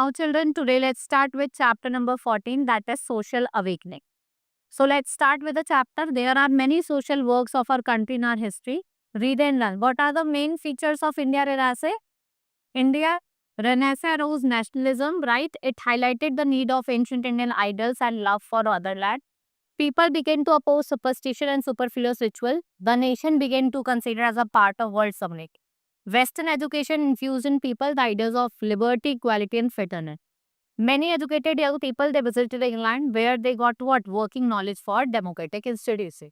Now children, today let's start with chapter number 14, that is social awakening. So let's start with the chapter. There are many social works of our country in our history. Read and learn. What are the main features of India Renaissance? India Renaissance rose nationalism, right? It highlighted the need of ancient Indian idols and love for other land. People began to oppose superstition and superfluous ritual. The nation began to consider as a part of world community. Western education infused in people the ideas of liberty, equality, and fraternity. Many educated young people they visited England where they got what working knowledge for democratic institutions.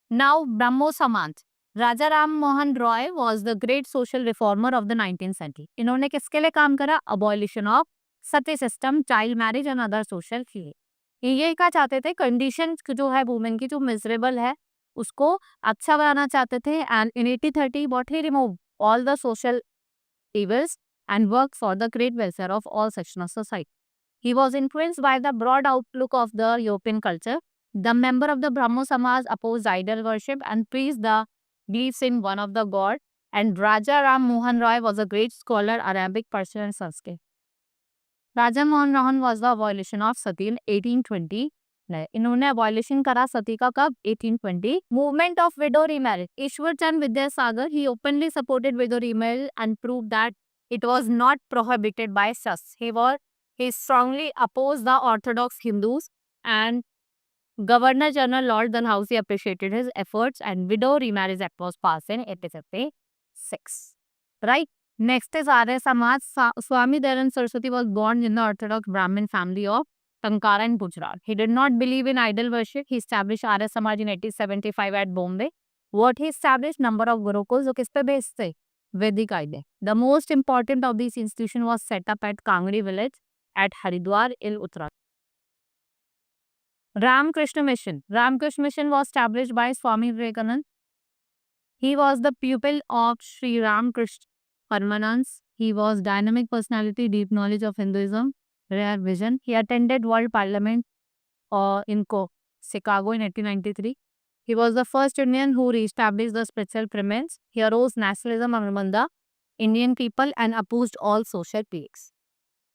Now Brahmo Samaj. Raja Ram Mohan Roy was the great social reformer of the 19th century. इन्होंने किसके लिए काम करा? Abolition of Sati system, child marriage and other social के लिए. ये क्या चाहते थे? कंडीशन जो है वुमेन की जो मिजरेबल है उसको अच्छा बनाना चाहते थे. And in 1830 what he removed all the social evils and worked for the great welfare of all sections of society. He was influenced by the broad outlook of the European culture. The member of the Brahmo Samaj opposed idol worship and praised the beliefs in one of the god. And Raja Ram Mohan Roy was a great scholar, Arabic, Persian and Sanskrit. Raja Mohan Roy was the abolition of sati in 1820. इन्होंने abolition करा सती का कब? 1820. Movement of widow remarriage. Ishwar Chand Vidyasagar, he openly supported widow remarriage and proved that it was not prohibited by Shas. He strongly opposed the Orthodox Hindus, and Governor General Lord Dalhousie appreciated his efforts, and widow remarriage act was passed in 1856. Right? Next is Arya Samaj. Swami Dayanand Saraswati was born in the Orthodox Brahmin family of Tankara and Gujarat. He did not believe in idol worship. He established Arya Samaj in 1875 at Bombay. What he established? Number of gurukuls. जो किस पे based थे? Vedic idea. The most important of these institutions was set up at Kangri village at Haridwar in Uttarakhand. Ramakrishna Mission. Ramakrishna Mission was established by Swami Vivekananda. He was the pupil of Sri Ramakrishna Paramahansa. He was dynamic personality, deep knowledge of Hinduism, rare vision. He attended World Parliament in Chicago in 1893. He was the first Indian who re-established the spiritual premise. He arose nationalism among the Indian people and opposed all social peaks.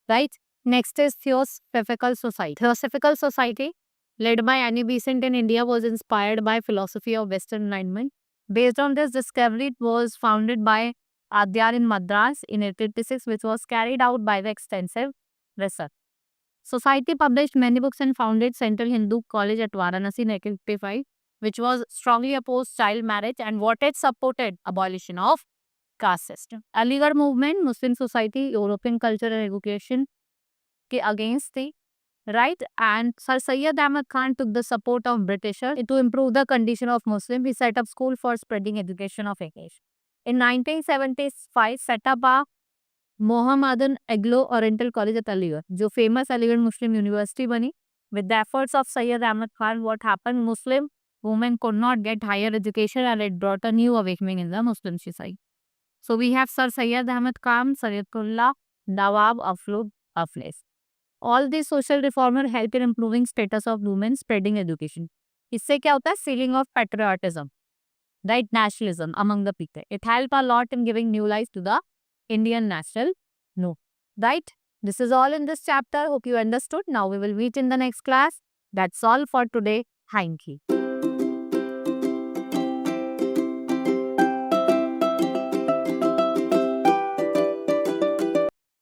Right? Next is Theosophical Society. Theosophical Society, led by Annie Besant in India, was inspired by philosophy of Western Enlightenment. Based on this discovery, it was founded by Adyar in Madras in 1886, which was carried out by the extensive research. Society published many books and founded Central Hindu College at Varanasi in 1855, which was strongly opposed child marriage and what it supported abolition of caste system. Aligarh movement, Muslim society, European culture and education के against थी, right? And Sir Syed Ahmad Khan took the support of Britishers to improve the condition of Muslims. He set up school for spreading education of English. In 1975, set up a Mohammedan Anglo-Oriental College at Aligarh, जो famous Aligarh Muslim University बनी. With the efforts of Syed Ahmad Khan, what happened? Muslim women could not get higher education and it brought a new awakening in the Muslim society. So we have Sir Syed Ahmad Khan, Sayyidullah, Nawab Aflud Afles. All these social reformers help in improving status of women, spreading education. इससे क्या होता है? Sealing of patriotism, right? Nationalism among the people. It helped a lot in giving new life to the Indian national no, right? This is all in this chapter. Hope you understood. Now we will meet in the next class. That's all for today. Thank you.